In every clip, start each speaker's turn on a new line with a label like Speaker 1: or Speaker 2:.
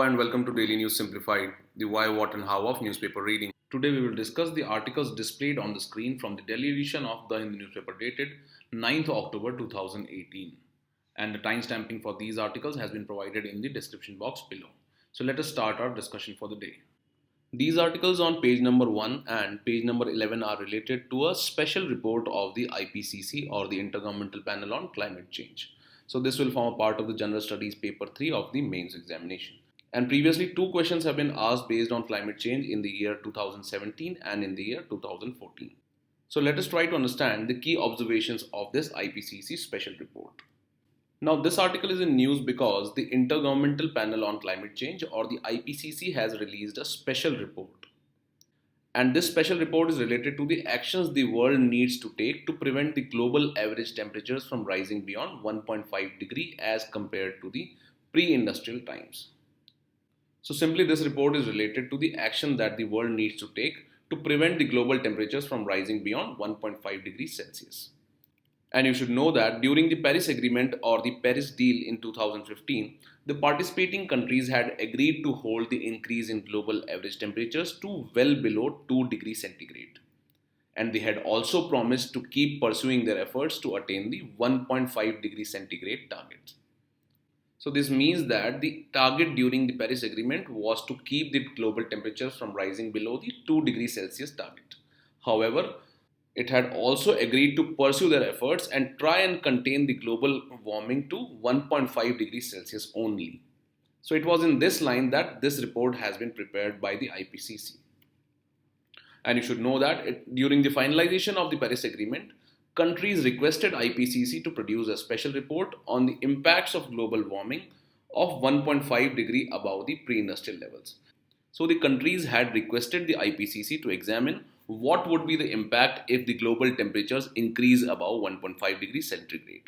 Speaker 1: Hello and welcome to Daily News Simplified, the why, what and how of newspaper reading. Today we will discuss the articles displayed on the screen from the Delhi edition of the Hindu newspaper dated 9th October 2018. And the time stamping for these articles has been provided in the description box below. So let us start our discussion for the day. These articles on page number 1 and page number 11 are related to a special report of the IPCC or the Intergovernmental Panel on Climate Change. So this will form a part of the General Studies paper 3 of the mains examination. And previously, two questions have been asked based on climate change in the year 2017 and in the year 2014. So let us try to understand the key observations of this IPCC special report. Now, this article is in news because the Intergovernmental Panel on Climate Change or the IPCC has released a special report. And this special report is related to the actions the world needs to take to prevent the global average temperatures from rising beyond 1.5 degree as compared to the pre-industrial times. So simply this report is related to the action that the world needs to take to prevent the global temperatures from rising beyond 1.5 degrees Celsius. And you should know that during the Paris Agreement or the Paris Deal in 2015, the participating countries had agreed to hold the increase in global average temperatures to well below 2 degrees centigrade. And they had also promised to keep pursuing their efforts to attain the 1.5 degrees centigrade target. So this means that the target during the Paris Agreement was to keep the global temperatures from rising below the 2 degrees Celsius target. However, it had also agreed to pursue their efforts and try and contain the global warming to 1.5 degrees Celsius only. So it was in this line that this report has been prepared by the IPCC. And you should know that during the finalization of the Paris Agreement, countries requested IPCC to produce a special report on the impacts of global warming of 1.5 degree above the pre-industrial levels. So the countries had requested the IPCC to examine what would be the impact if the global temperatures increase above 1.5 degrees centigrade.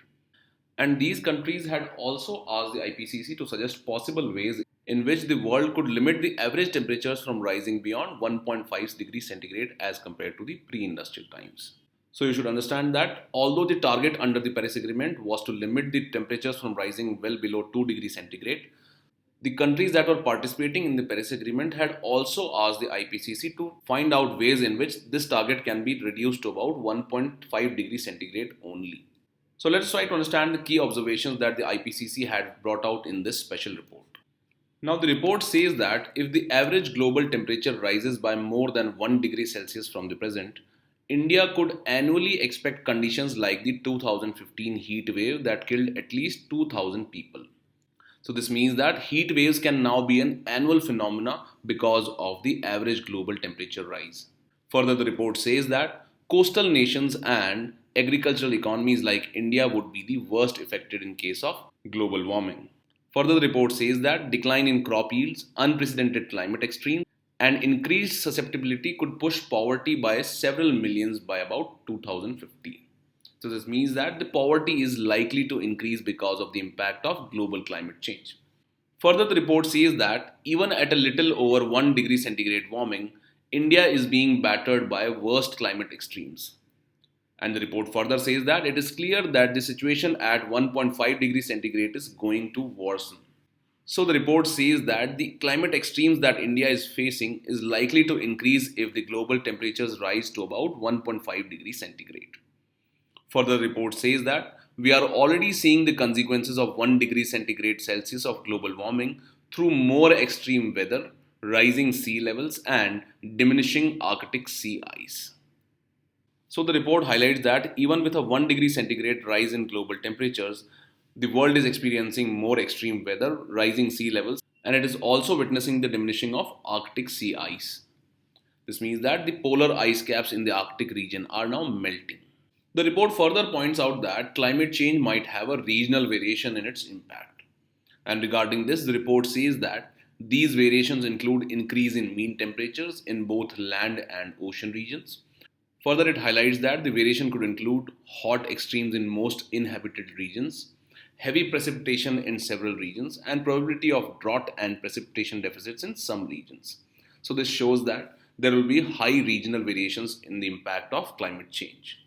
Speaker 1: And these countries had also asked the IPCC to suggest possible ways in which the world could limit the average temperatures from rising beyond 1.5 degrees centigrade as compared to the pre-industrial times. So you should understand that although the target under the Paris Agreement was to limit the temperatures from rising well below 2 degrees centigrade, the countries that were participating in the Paris Agreement had also asked the IPCC to find out ways in which this target can be reduced to about 1.5 degrees centigrade only. So let's try to understand the key observations that the IPCC had brought out in this special report. Now the report says that if the average global temperature rises by more than 1 degree Celsius from the present, India could annually expect conditions like the 2015 heat wave that killed at least 2,000 people. So this means that heat waves can now be an annual phenomena because of the average global temperature rise. Further, the report says that coastal nations and agricultural economies like India would be the worst affected in case of global warming. Further, the report says that decline in crop yields, unprecedented climate extremes, and increased susceptibility could push poverty by several millions by about 2050. So this means that the poverty is likely to increase because of the impact of global climate change. Further, the report says that even at a little over 1 degree centigrade warming, India is being battered by worst climate extremes. And the report further says that it is clear that the situation at 1.5 degrees centigrade is going to worsen. So the report says that the climate extremes that India is facing is likely to increase if the global temperatures rise to about 1.5 degrees centigrade. Further, the report says that we are already seeing the consequences of 1 degree centigrade Celsius of global warming through more extreme weather, rising sea levels and diminishing Arctic sea ice. So the report highlights that even with a 1 degree centigrade rise in global temperatures, the world is experiencing more extreme weather, rising sea levels, and it is also witnessing the diminishing of Arctic sea ice. This means that the polar ice caps in the Arctic region are now melting. The report further points out that climate change might have a regional variation in its impact. And regarding this, the report says that these variations include increase in mean temperatures in both land and ocean regions. Further, it highlights that the variation could include hot extremes in most inhabited regions, heavy precipitation in several regions, and probability of drought and precipitation deficits in some regions. So this shows that there will be high regional variations in the impact of climate change.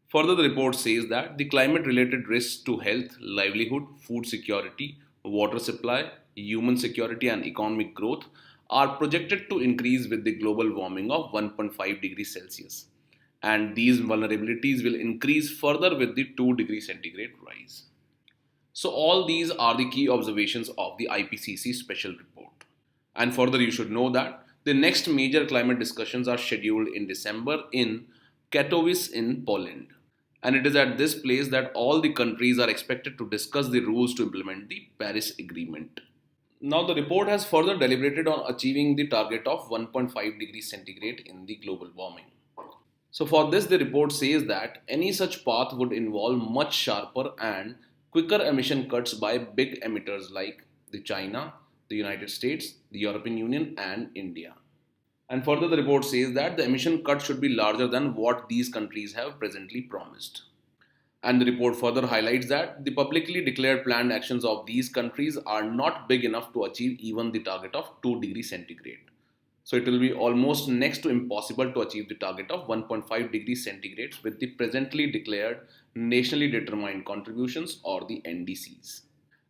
Speaker 1: Further, the report says that the climate-related risks to health, livelihood, food security, water supply, human security, and economic growth are projected to increase with the global warming of 1.5 degrees Celsius. And these vulnerabilities will increase further with the 2 degrees centigrade rise. So, all these are the key observations of the IPCC special report. And further, you should know that the next major climate discussions are scheduled in December in Katowice in Poland. And it is at this place that all the countries are expected to discuss the rules to implement the Paris Agreement. Now, the report has further deliberated on achieving the target of 1.5 degrees centigrade in the global warming. So, for this, the report says that any such path would involve much sharper and quicker emission cuts by big emitters like the China, the United States, the European Union, and India. And further, the report says that the emission cut should be larger than what these countries have presently promised. And the report further highlights that the publicly declared planned actions of these countries are not big enough to achieve even the target of 2 degrees centigrade. So it will be almost next to impossible to achieve the target of 1.5 degrees centigrade with the presently declared nationally determined contributions or the NDCs.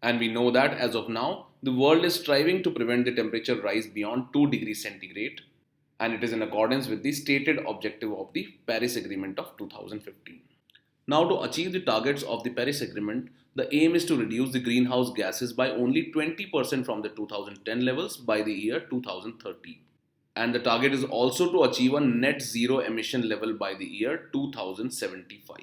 Speaker 1: And we know that as of now, the world is striving to prevent the temperature rise beyond 2 degrees centigrade, and it is in accordance with the stated objective of the Paris Agreement of 2015. Now, to achieve the targets of the Paris Agreement, the aim is to reduce the greenhouse gases by only 20% from the 2010 levels by the year 2030. And the target is also to achieve a net zero emission level by the year 2075.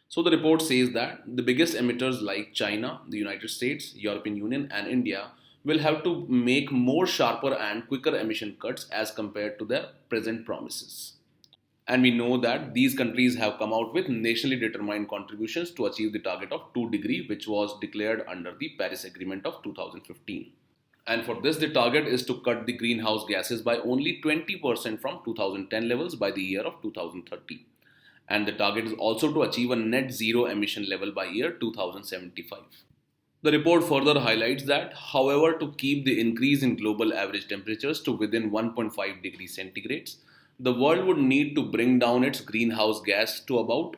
Speaker 1: So the report says that the biggest emitters like China, the United States, European Union, and India will have to make more sharper and quicker emission cuts as compared to their present promises. And we know that these countries have come out with nationally determined contributions to achieve the target of 2 degree, which was declared under the Paris Agreement of 2015. And for this, the target is to cut the greenhouse gases by only 20% from 2010 levels by the year of 2030. And the target is also to achieve a net zero emission level by year 2075. The report further highlights that, however, to keep the increase in global average temperatures to within 1.5 degrees centigrades, the world would need to bring down its greenhouse gas to about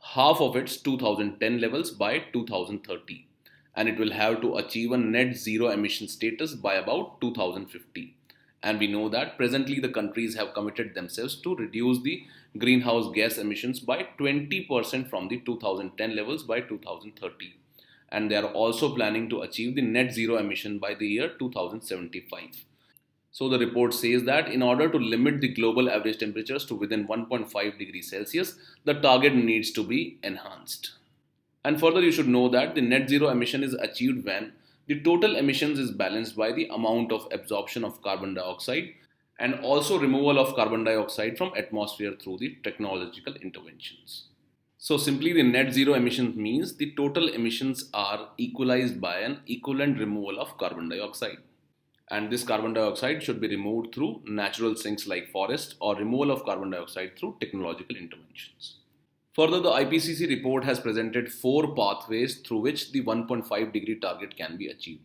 Speaker 1: half of its 2010 levels by 2030, and it will have to achieve a net zero emission status by about 2050. And we know that presently the countries have committed themselves to reduce the greenhouse gas emissions by 20% from the 2010 levels by 2030. And they are also planning to achieve the net zero emission by the year 2075. So the report says that in order to limit the global average temperatures to within 1.5 degrees Celsius, the target needs to be enhanced. And further, you should know that the net zero emission is achieved when the total emissions is balanced by the amount of absorption of carbon dioxide and also removal of carbon dioxide from atmosphere through the technological interventions. So simply the net zero emissions means the total emissions are equalized by an equivalent removal of carbon dioxide. And this carbon dioxide should be removed through natural sinks like forests or removal of carbon dioxide through technological interventions. Further, the IPCC report has presented 4 pathways through which the 1.5 degree target can be achieved.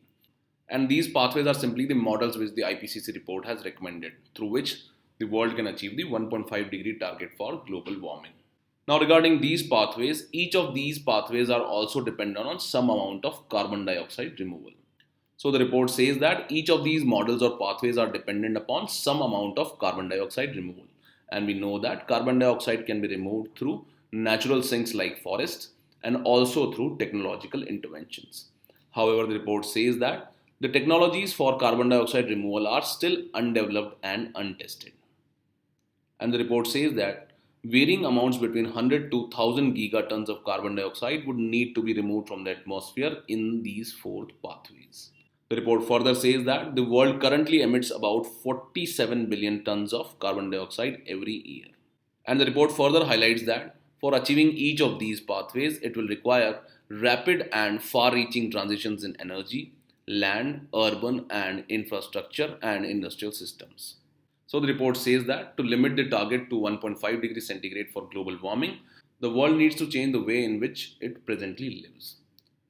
Speaker 1: And these pathways are simply the models which the IPCC report has recommended, through which the world can achieve the 1.5 degree target for global warming. Now, regarding these pathways, each of these pathways are also dependent on some amount of carbon dioxide removal. So the report says that each of these models or pathways are dependent upon some amount of carbon dioxide removal. And we know that carbon dioxide can be removed through natural sinks like forests and also through technological interventions. However, the report says that the technologies for carbon dioxide removal are still undeveloped and untested. And the report says that varying amounts between 100 to 1000 gigatons of carbon dioxide would need to be removed from the atmosphere in these 4 pathways. The report further says that the world currently emits about 47 billion tons of carbon dioxide every year. And the report further highlights that for achieving each of these pathways, it will require rapid and far-reaching transitions in energy, land, urban and infrastructure and industrial systems. So the report says that to limit the target to 1.5 degrees centigrade for global warming, the world needs to change the way in which it presently lives.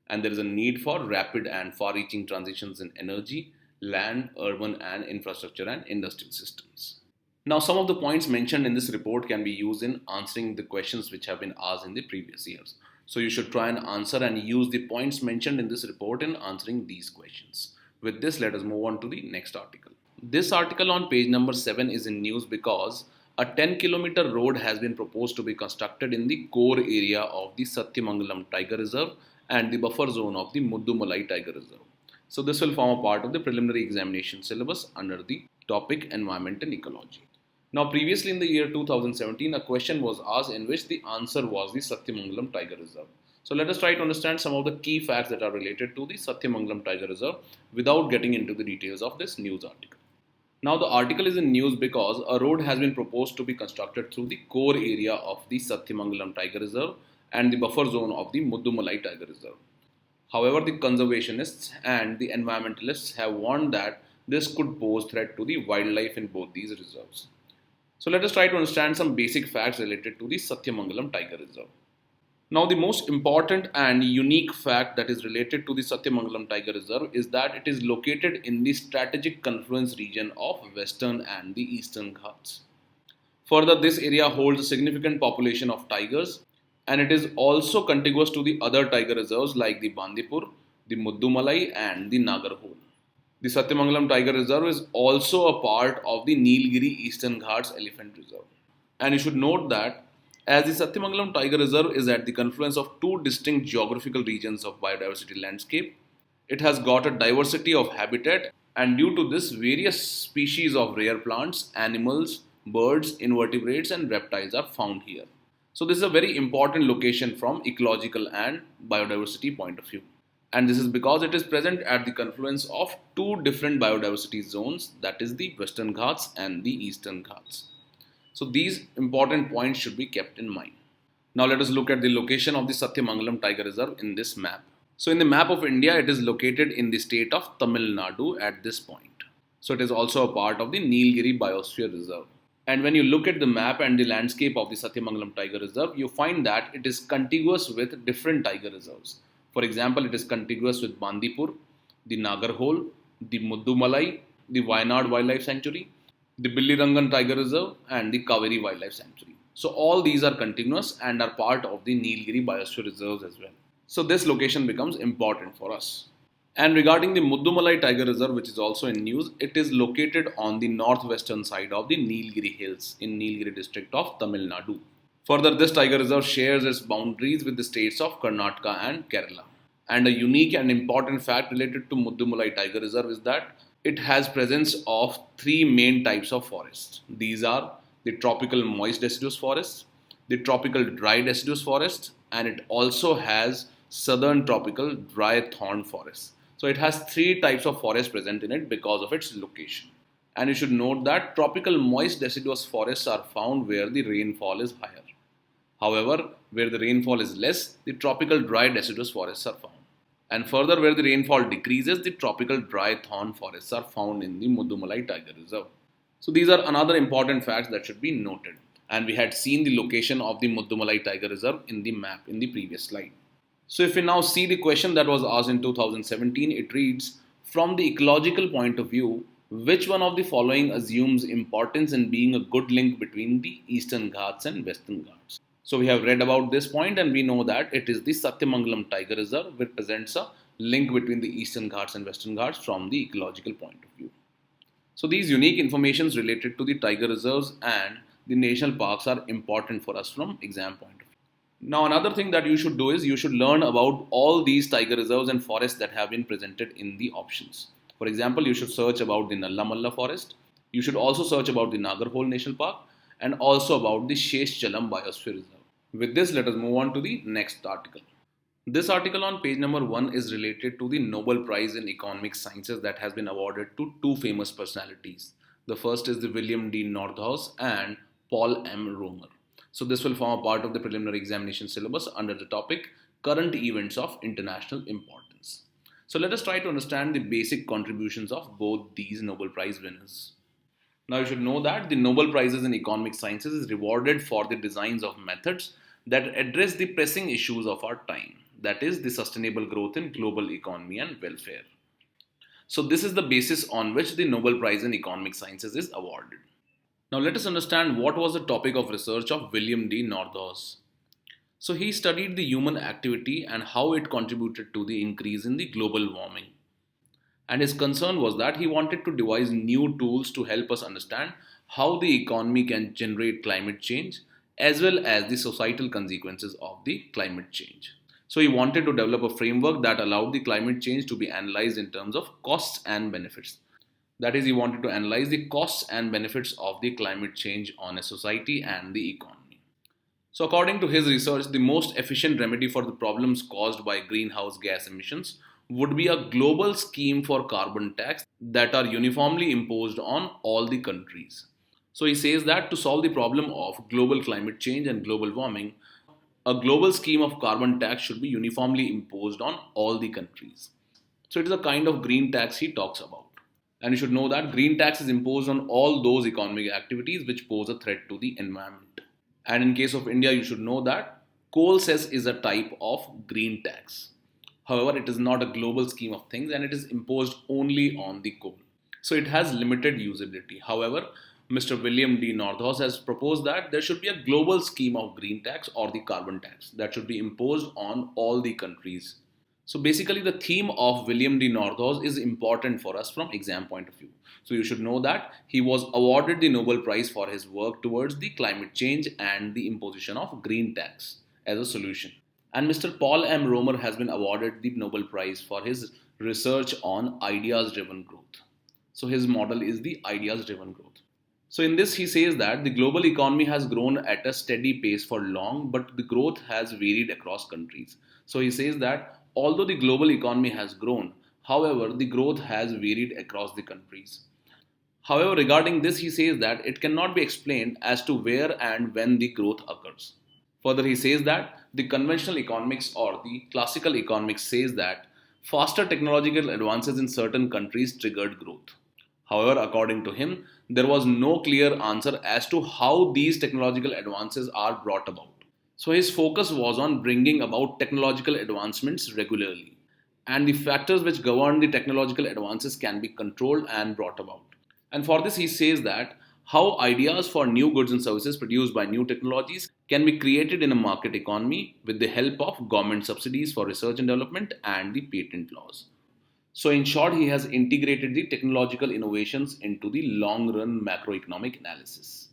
Speaker 1: And there is a need for rapid and far-reaching transitions in energy, land, urban and infrastructure and industrial systems. Now, some of the points mentioned in this report can be used in answering the questions which have been asked in the previous years. So you should try and answer and use the points mentioned in this report in answering these questions, With this, let us move on to the next article. This article on page number 7 is in news because a 10-kilometer road has been proposed to be constructed in the core area of the Satyamangalam Tiger Reserve and the buffer zone of the Muddumalai Tiger Reserve. So this will form a part of the preliminary examination syllabus under the topic Environment and Ecology. Now previously in the year 2017, a question was asked in which the answer was the Satyamangalam Tiger Reserve. So let us try to understand some of the key facts that are related to the Satyamangalam Tiger Reserve without getting into the details of this news article. Now the article is in news because a road has been proposed to be constructed through the core area of the Satyamangalam Tiger Reserve and the buffer zone of the Muddumalai Tiger Reserve. However, the conservationists and the environmentalists have warned that this could pose threat to the wildlife in both these reserves. So let us try to understand some basic facts related to the Satyamangalam Tiger Reserve. Now, the most important and unique fact that is related to the Satyamangalam Tiger Reserve is that it is located in the strategic confluence region of Western and the Eastern Ghats. Further, this area holds a significant population of tigers and it is also contiguous to the other tiger reserves like the Bandipur, the Muddumalai and the Nagarhole. The Satyamangalam Tiger Reserve is also a part of the Nilgiri Eastern Ghats Elephant Reserve. And you should note that as the Satyamangalam Tiger Reserve is at the confluence of two distinct geographical regions of biodiversity landscape, it has got a diversity of habitat and due to this various species of rare plants, animals, birds, invertebrates and reptiles are found here. So this is a very important location from ecological and biodiversity point of view. And this is because it is present at the confluence of two different biodiversity zones, that is the Western Ghats and the Eastern Ghats. So these important points should be kept in mind. Now let us look at the location of the Satyamangalam Tiger Reserve in this map. So in the map of India, it is located in the state of Tamil Nadu at this point. So it is also a part of the Nilgiri Biosphere Reserve. And when you look at the map and the landscape of the Satyamangalam Tiger Reserve, you find that it is contiguous with different tiger reserves. For example, it is contiguous with Bandipur, the Nagarhole, the Muddumalai, the Wayanad Wildlife Sanctuary, the Billirangan Tiger Reserve and the Kaveri Wildlife Sanctuary. So all these are continuous and are part of the Nilgiri Biosphere Reserves as well. So this location becomes important for us. And regarding the Muddumalai Tiger Reserve, which is also in news, it is located on the northwestern side of the Nilgiri Hills in Nilgiri district of Tamil Nadu. Further, this tiger reserve shares its boundaries with the states of Karnataka and Kerala. And a unique and important fact related to Muddumalai Tiger Reserve is that it has presence of three main types of forests. These are the tropical moist deciduous forest, the tropical dry deciduous forest, and it also has southern tropical dry thorn forest. So it has three types of forest present in it because of its location. And you should note that tropical moist deciduous forests are found where the rainfall is higher. However, where the rainfall is less, the tropical dry deciduous forests are found. And further, where the rainfall decreases, the tropical dry thorn forests are found in the Muddumalai Tiger Reserve. So these are another important facts that should be noted. And we had seen the location of the Muddumalai Tiger Reserve in the map in the previous slide. So if we now see the question that was asked in 2017, it reads, from the ecological point of view, which one of the following assumes importance in being a good link between the Eastern Ghats and Western Ghats? So we have read about this point and we know that it is the Satyamangalam Tiger Reserve which presents a link between the Eastern Ghats and Western Ghats from the ecological point of view. So these unique informations related to the tiger reserves and the national parks are important for us from exam point of view. Now another thing that you should do is you should learn about all these tiger reserves and forests that have been presented in the options. For example, you should search about the Nalla Malla forest. You should also search about the Nagarhole National Park and also about the Sheshchalam Biosphere Reserve. With this, let us move on to the next article. This article on page number 1 is related to the Nobel Prize in Economic Sciences that has been awarded to two famous personalities. The first is the William D. Nordhaus and Paul M. Romer. So this will form a part of the preliminary examination syllabus under the topic Current Events of International Importance. So let us try to understand the basic contributions of both these Nobel Prize winners. Now you should know that the Nobel Prizes in Economic Sciences is rewarded for the designs of methods that address the pressing issues of our time, that is the sustainable growth in global economy and welfare. So this is the basis on which the Nobel Prize in Economic Sciences is awarded. Now let us understand what was the topic of research of William D. Nordhaus. So he studied the human activity and how it contributed to the increase in the global warming. And his concern was that he wanted to devise new tools to help us understand how the economy can generate climate change as well as the societal consequences of the climate change. So he wanted to develop a framework that allowed the climate change to be analyzed in terms of costs and benefits. That is, he wanted to analyze the costs and benefits of the climate change on a society and the economy. So, according to his research, the most efficient remedy for the problems caused by greenhouse gas emissions would be a global scheme for carbon tax that are uniformly imposed on all the countries. So, he says that to solve the problem of global climate change and global warming, a global scheme of carbon tax should be uniformly imposed on all the countries. So, it is a kind of green tax he talks about. And you should know that green tax is imposed on all those economic activities which pose a threat to the environment. And in case of India, you should know that coal cess is a type of green tax. However, it is not a global scheme of things and it is imposed only on the coal. So it has limited usability. However, Mr. William D. Nordhaus has proposed that there should be a global scheme of green tax or the carbon tax that should be imposed on all the countries. So basically the theme of William D. Nordhaus is important for us from exam point of view. So you should know that he was awarded the Nobel Prize for his work towards the climate change and the imposition of green tax as a solution. And Mr. Paul M. Romer has been awarded the Nobel Prize for his research on ideas driven growth. So his model is the ideas driven growth. So in this he says that the global economy has grown at a steady pace for long, but the growth has varied across countries. So he says that although the global economy has grown, however, the growth has varied across the countries. However, regarding this, he says that it cannot be explained as to where and when the growth occurs. Further, he says that the conventional economics or the classical economics says that faster technological advances in certain countries triggered growth. However, according to him, there was no clear answer as to how these technological advances are brought about. So his focus was on bringing about technological advancements regularly. And the factors which govern the technological advances can be controlled and brought about. And for this, he says that how ideas for new goods and services produced by new technologies can be created in a market economy with the help of government subsidies for research and development and the patent laws. So, in short, he has integrated the technological innovations into the long run macroeconomic analysis.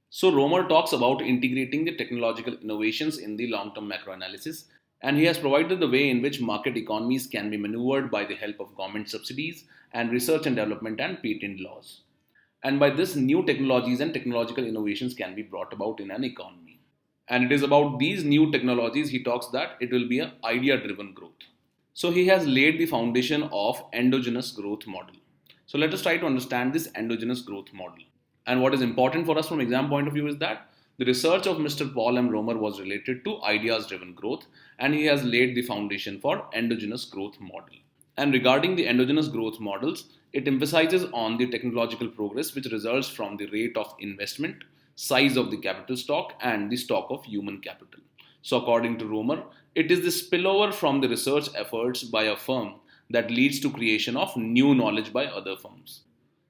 Speaker 1: So, Romer talks about integrating the technological innovations in the long term macro analysis, and he has provided the way in which market economies can be maneuvered by the help of government subsidies and research and development and patent laws. And by this, new technologies and technological innovations can be brought about in an economy. And it is about these new technologies he talks that it will be an idea driven growth. So he has laid the foundation of endogenous growth model. So let us try to understand this endogenous growth model. And what is important for us from exam point of view is that the research of Mr. Paul M. Romer was related to ideas driven growth and he has laid the foundation for endogenous growth model. And regarding the endogenous growth models, it emphasizes on the technological progress which results from the rate of investment, size of the capital stock, and the stock of human capital. So, according to Romer, it is the spillover from the research efforts by a firm that leads to creation of new knowledge by other firms.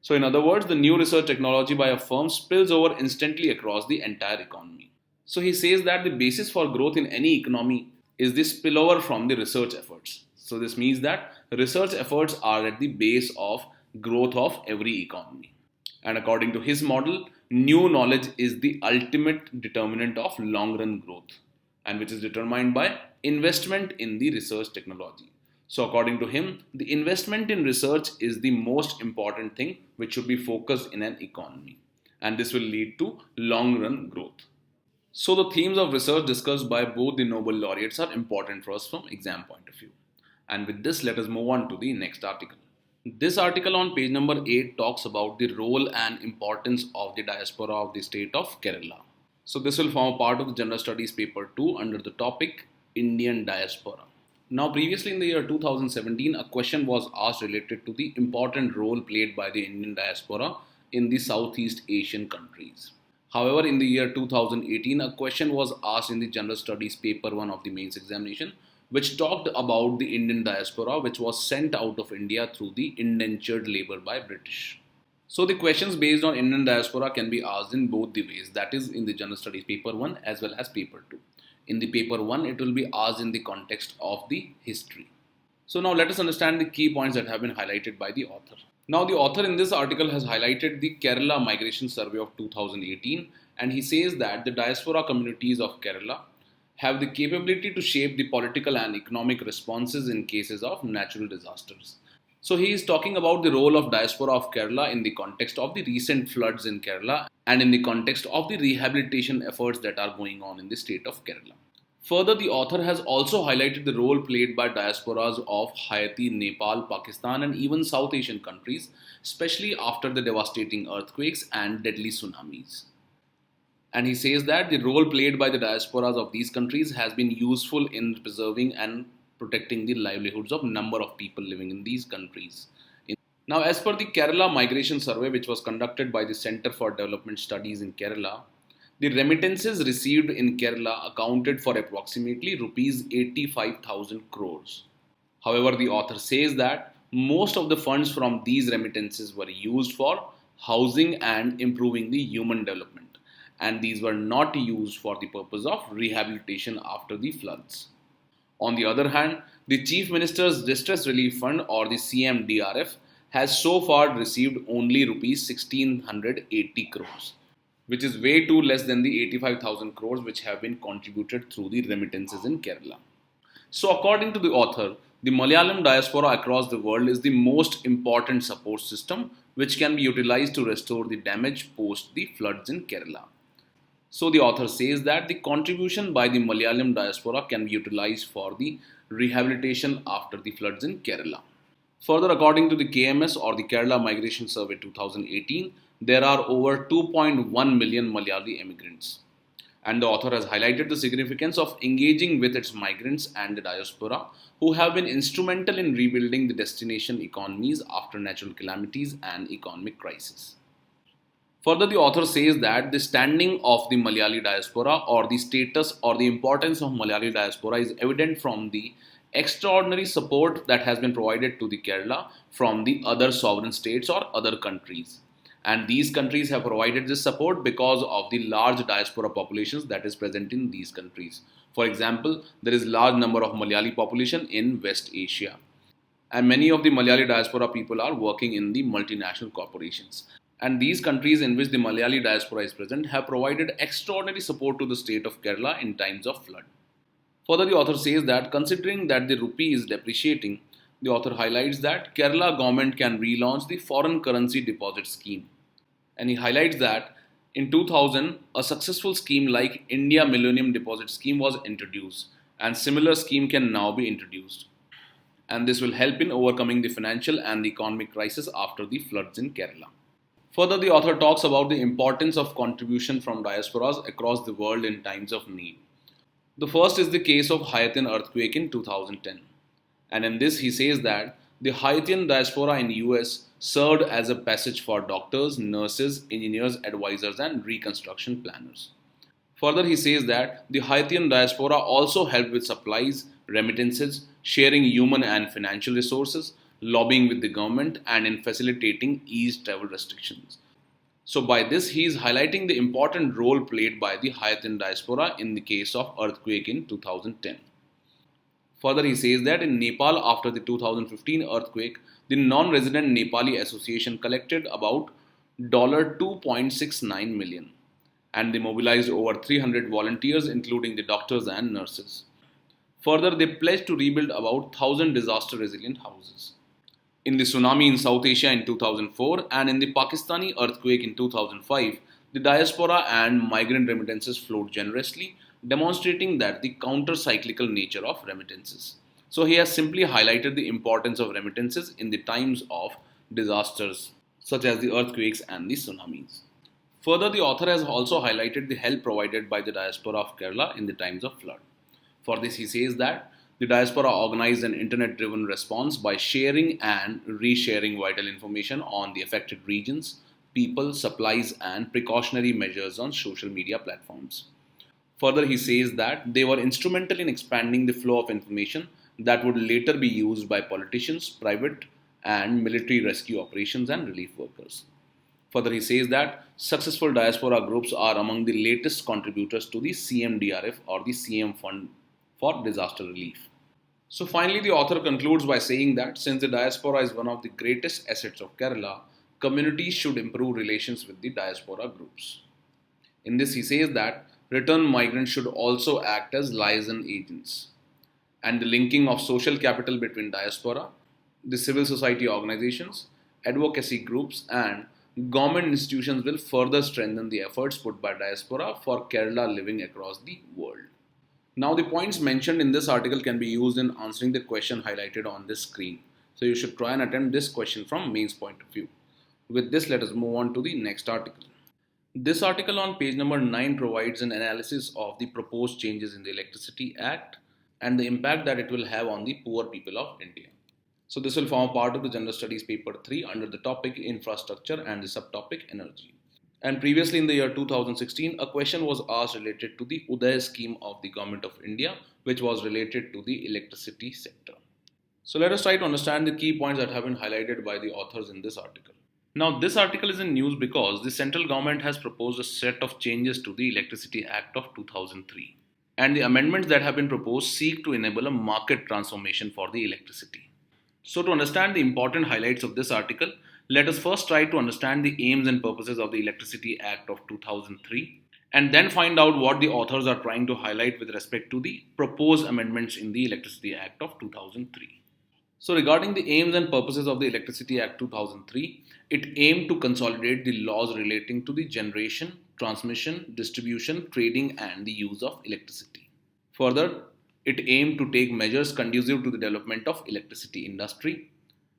Speaker 1: So, in other words, the new research technology by a firm spills over instantly across the entire economy. So, he says that the basis for growth in any economy is the spillover from the research efforts. So, this means that research efforts are at the base of growth of every economy. And according to his model, new knowledge is the ultimate determinant of long run growth and which is determined by investment in the research technology. So, according to him, the investment in research is the most important thing which should be focused in an economy, and this will lead to long run growth. So, the themes of research discussed by both the Nobel laureates are important for us from exam point of view. And with this, let us move on to the next article. This article on page number 8 talks about the role and importance of the diaspora of the state of Kerala. So this will form a part of the General Studies paper 2 under the topic Indian Diaspora. Now previously in the year 2017, a question was asked related to the important role played by the Indian diaspora in the Southeast Asian countries. However, in the year 2018, a question was asked in the General Studies paper 1 of the mains examination which talked about the Indian diaspora which was sent out of India through the indentured labour by British. So the questions based on Indian diaspora can be asked in both the ways, that is in the General Studies paper 1 as well as paper 2. In the paper 1 it will be asked in the context of the history. So now let us understand the key points that have been highlighted by the author. Now the author in this article has highlighted the Kerala Migration Survey of 2018, and he says that the diaspora communities of Kerala have the capability to shape the political and economic responses in cases of natural disasters. So he is talking about the role of diaspora of Kerala in the context of the recent floods in Kerala and in the context of the rehabilitation efforts that are going on in the state of Kerala. Further, the author has also highlighted the role played by diasporas of Haiti, Nepal, Pakistan, and even South Asian countries, especially after the devastating earthquakes and deadly tsunamis. And he says that the role played by the diasporas of these countries has been useful in preserving and protecting the livelihoods of number of people living in these countries. Now, as per the Kerala Migration Survey, which was conducted by the Center for Development Studies in Kerala, the remittances received in Kerala accounted for approximately rupees 85,000 crores. However, the author says that most of the funds from these remittances were used for housing and improving the human development, and these were not used for the purpose of rehabilitation after the floods. On the other hand, the Chief Minister's Distress Relief Fund, or the CMDRF, has so far received only rupees 1680 crores, which is way too less than the 85,000 crores which have been contributed through the remittances in Kerala. So, according to the author, the Malayalam diaspora across the world is the most important support system which can be utilized to restore the damage post the floods in Kerala. So, the author says that the contribution by the Malayalam diaspora can be utilized for the rehabilitation after the floods in Kerala. Further, according to the KMS, or the Kerala Migration Survey 2018, there are over 2.1 million Malayali immigrants. And the author has highlighted the significance of engaging with its migrants and the diaspora who have been instrumental in rebuilding the destination economies after natural calamities and economic crisis. Further, the author says that the standing of the Malayali diaspora, or the status or the importance of Malayali diaspora, is evident from the extraordinary support that has been provided to the Kerala from the other sovereign states or other countries. And these countries have provided this support because of the large diaspora populations that is present in these countries. For example, there is large number of Malayali population in West Asia. And many of the Malayali diaspora people are working in the multinational corporations. And these countries in which the Malayali diaspora is present have provided extraordinary support to the state of Kerala in times of flood. Further, the author says that considering that the rupee is depreciating, the author highlights that Kerala government can relaunch the foreign currency deposit scheme. And he highlights that in 2000, a successful scheme like India Millennium Deposit Scheme was introduced, and similar scheme can now be introduced. And this will help in overcoming the financial and the economic crisis after the floods in Kerala. Further, the author talks about the importance of contribution from diasporas across the world in times of need. The first is the case of Haitian earthquake in 2010. And in this, he says that the Haitian diaspora in US served as a passage for doctors, nurses, engineers, advisors, and reconstruction planners. Further, he says that the Haitian diaspora also helped with supplies, remittances, sharing human and financial resources, lobbying with the government, and in facilitating eased travel restrictions. So, by this, he is highlighting the important role played by the Haitian diaspora in the case of earthquake in 2010. Further, he says that in Nepal, after the 2015 earthquake, the non-resident Nepali Association collected about $2.69 million, and they mobilized over 300 volunteers, including the doctors and nurses. Further, they pledged to rebuild about 1,000 disaster-resilient houses. In the tsunami in South Asia in 2004 and in the Pakistani earthquake in 2005, the diaspora and migrant remittances flowed generously, demonstrating that the counter-cyclical nature of remittances. So he has simply highlighted the importance of remittances in the times of disasters such as the earthquakes and the tsunamis. Further, the author has also highlighted the help provided by the diaspora of Kerala in the times of flood. For this, he says that the diaspora organized an internet-driven response by sharing and resharing vital information on the affected regions, people, supplies, and precautionary measures on social media platforms. Further, he says that they were instrumental in expanding the flow of information that would later be used by politicians, private and military rescue operations, and relief workers. Further, he says that successful diaspora groups are among the latest contributors to the CMDRF, or the CM Fund for Disaster Relief. So finally, the author concludes by saying that since the diaspora is one of the greatest assets of Kerala, communities should improve relations with the diaspora groups. In this, he says that return migrants should also act as liaison agents, and the linking of social capital between diaspora, the civil society organizations, advocacy groups, and government institutions will further strengthen the efforts put by diaspora for Kerala living across the world. Now, the points mentioned in this article can be used in answering the question highlighted on this screen. So, you should try and attempt this question from mains point of view. With this, let us move on to the next article. This article on page number 9 provides an analysis of the proposed changes in the Electricity Act and the impact that it will have on the poor people of India. So, this will form part of the General Studies paper 3 under the topic Infrastructure and the subtopic Energy. And previously in the year 2016, a question was asked related to the Uday scheme of the Government of India, which was related to the electricity sector. So let us try to understand the key points that have been highlighted by the authors in this article. Now, this article is in news because the central government has proposed a set of changes to the Electricity Act of 2003. And the amendments that have been proposed seek to enable a market transformation for the electricity. So, to understand the important highlights of this article, let us first try to understand the aims and purposes of the Electricity Act of 2003 and then find out what the authors are trying to highlight with respect to the proposed amendments in the Electricity Act of 2003. So, regarding the aims and purposes of the Electricity Act 2003, it aimed to consolidate the laws relating to the generation, transmission, distribution, trading, and the use of electricity. Further, it aimed to take measures conducive to the development of electricity industry,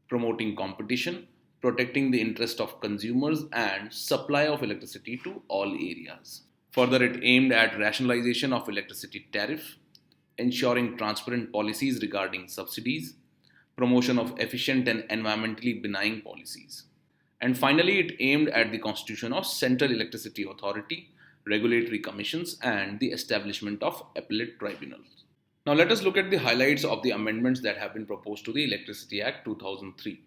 Speaker 1: promoting competition, protecting the interest of consumers and supply of electricity to all areas. Further, it aimed at rationalization of electricity tariff, ensuring transparent policies regarding subsidies, promotion of efficient and environmentally benign policies. And finally, it aimed at the constitution of Central Electricity Authority, regulatory commissions, and the establishment of appellate tribunals. Now, let us look at the highlights of the amendments that have been proposed to the Electricity Act 2003.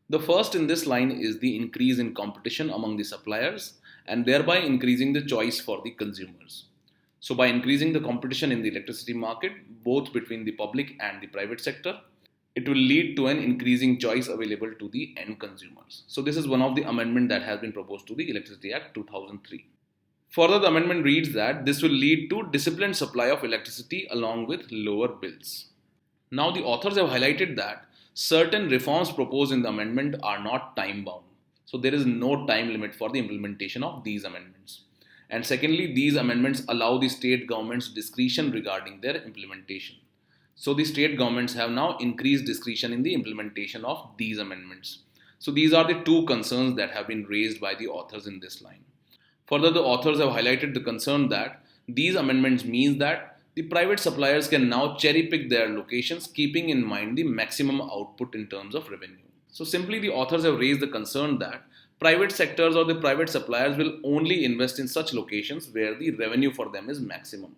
Speaker 1: The first in this line is the increase in competition among the suppliers and thereby increasing the choice for the consumers. So, by increasing the competition in the electricity market, both between the public and the private sector, it will lead to an increasing choice available to the end consumers. So, this is one of the amendments that has been proposed to the Electricity Act 2003. Further, the amendment reads that this will lead to disciplined supply of electricity along with lower bills. Now, the authors have highlighted that certain reforms proposed in the amendment are not time bound. So, there is no time limit for the implementation of these amendments. And secondly, these amendments allow the state governments discretion regarding their implementation. So, the state governments have now increased discretion in the implementation of these amendments. So, these are the two concerns that have been raised by the authors in this line. Further, the authors have highlighted the concern that these amendments means that the private suppliers can now cherry pick their locations, keeping in mind the maximum output in terms of revenue. So, simply the authors have raised the concern that private sectors or the private suppliers will only invest in such locations where the revenue for them is maximum.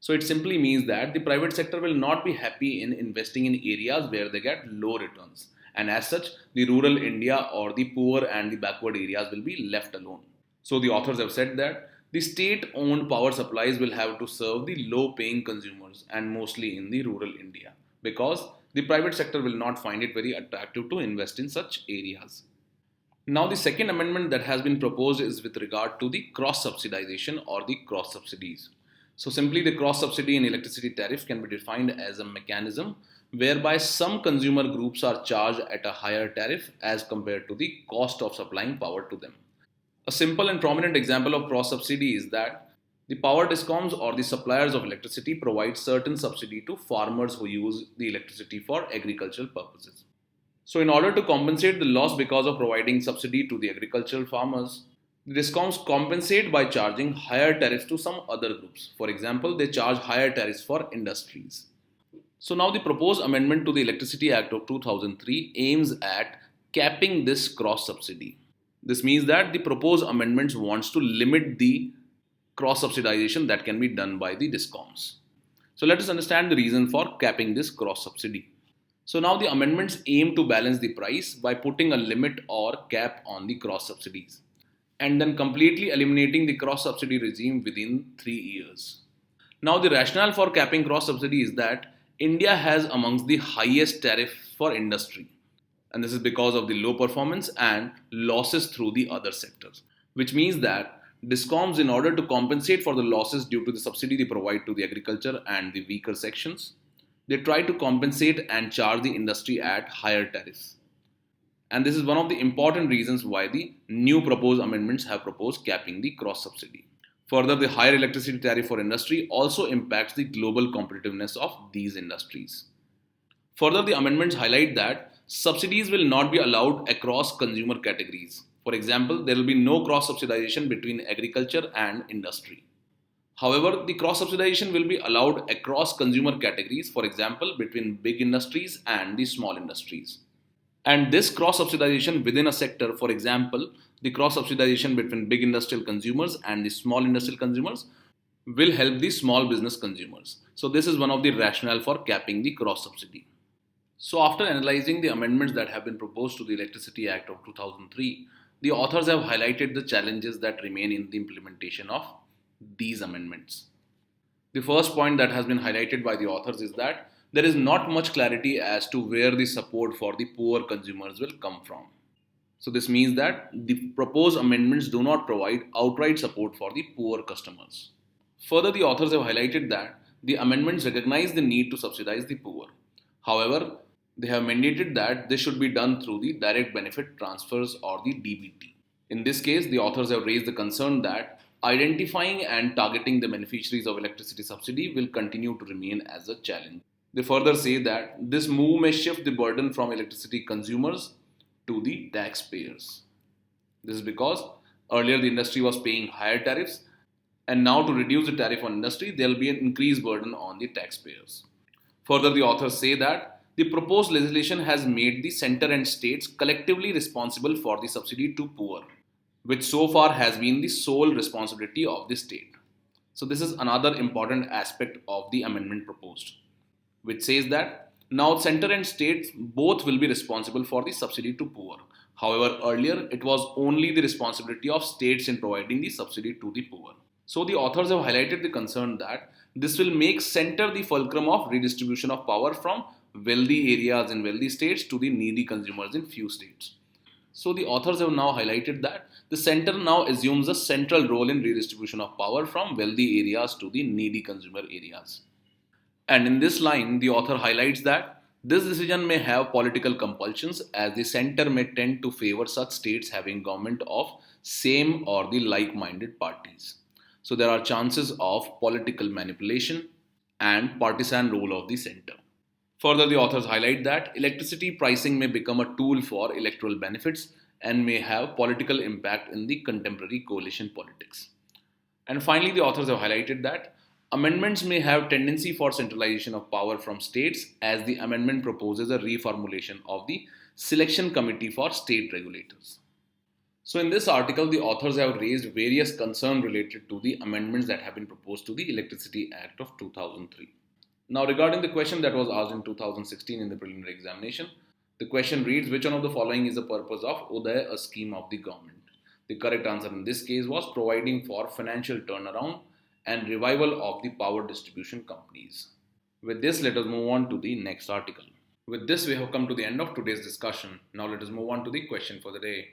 Speaker 1: So, it simply means that the private sector will not be happy in investing in areas where they get low returns. And as such, the rural India or the poor and the backward areas will be left alone. So, the authors have said that the state owned power supplies will have to serve the low paying consumers and mostly in the rural India because the private sector will not find it very attractive to invest in such areas. Now, the second amendment that has been proposed is with regard to the cross subsidization or the cross subsidies. So, simply the cross subsidy in electricity tariff can be defined as a mechanism whereby some consumer groups are charged at a higher tariff as compared to the cost of supplying power to them. A simple and prominent example of cross subsidy is that the power discoms or the suppliers of electricity provide certain subsidy to farmers who use the electricity for agricultural purposes. So, in order to compensate the loss because of providing subsidy to the agricultural farmers, the discoms compensate by charging higher tariffs to some other groups. For example, they charge higher tariffs for industries. So, now the proposed amendment to the Electricity Act of 2003 aims at capping this cross subsidy. This means that the proposed amendments wants to limit the cross subsidization that can be done by the discoms. So let us understand the reason for capping this cross subsidy. So now the amendments aim to balance the price by putting a limit or cap on the cross subsidies and then completely eliminating the cross subsidy regime within 3 years. Now the rationale for capping cross subsidy is that India has amongst the highest tariff for industry, and this is because of the low performance and losses through the other sectors, which means that discoms, in order to compensate for the losses due to the subsidy they provide to the agriculture and the weaker sections, they try to compensate and charge the industry at higher tariffs. And this is one of the important reasons why the new proposed amendments have proposed capping the cross subsidy. Further, the higher electricity tariff for industry also impacts the global competitiveness of these industries. Further, the amendments highlight that subsidies will not be allowed across consumer categories. For example, there will be no cross subsidization between agriculture and industry. However, the cross subsidization will be allowed across consumer categories, for example, between big industries and the small industries. And this cross subsidization within a sector, for example, the cross subsidization between big industrial consumers and the small industrial consumers, will help the small business consumers. So, this is one of the rationale for capping the cross subsidy. So, after analyzing the amendments that have been proposed to the Electricity Act of 2003, the authors have highlighted the challenges that remain in the implementation of these amendments. The first point that has been highlighted by the authors is that there is not much clarity as to where the support for the poor consumers will come from. So, this means that the proposed amendments do not provide outright support for the poor customers. Further, the authors have highlighted that the amendments recognize the need to subsidize the poor. However, they have mandated that this should be done through the direct benefit transfers or the DBT. In this case, the authors have raised the concern that identifying and targeting the beneficiaries of electricity subsidy will continue to remain as a challenge. They further say that this move may shift the burden from electricity consumers to the taxpayers. This is because earlier the industry was paying higher tariffs, and now to reduce the tariff on industry, there will be an increased burden on the taxpayers. Further, the authors say that the proposed legislation has made the center and states collectively responsible for the subsidy to poor, which so far has been the sole responsibility of the state. So, this is another important aspect of the amendment proposed, which says that now center and states both will be responsible for the subsidy to poor. However, earlier it was only the responsibility of states in providing the subsidy to the poor. So the authors have highlighted the concern that this will make center the fulcrum of redistribution of power from wealthy areas in wealthy states to the needy consumers in few states. So the authors have now highlighted that the center now assumes a central role in redistribution of power from wealthy areas to the needy consumer areas. And in this line, the author highlights that this decision may have political compulsions as the center may tend to favor such states having government of same or the like-minded parties. So there are chances of political manipulation and partisan role of the center. Further, the authors highlight that electricity pricing may become a tool for electoral benefits and may have political impact in the contemporary coalition politics. And finally, the authors have highlighted that amendments may have tendency for centralization of power from states as the amendment proposes a reformulation of the selection committee for state regulators. So in this article, the authors have raised various concerns related to the amendments that have been proposed to the Electricity Act of 2003. Now regarding the question that was asked in 2016 in the preliminary examination, the question reads, which one of the following is the purpose of Uday, a scheme of the government? The correct answer in this case was providing for financial turnaround and revival of the power distribution companies. With this, let us move on to the next article. With this, we have come to the end of today's discussion. Now let us move on to the question for the day.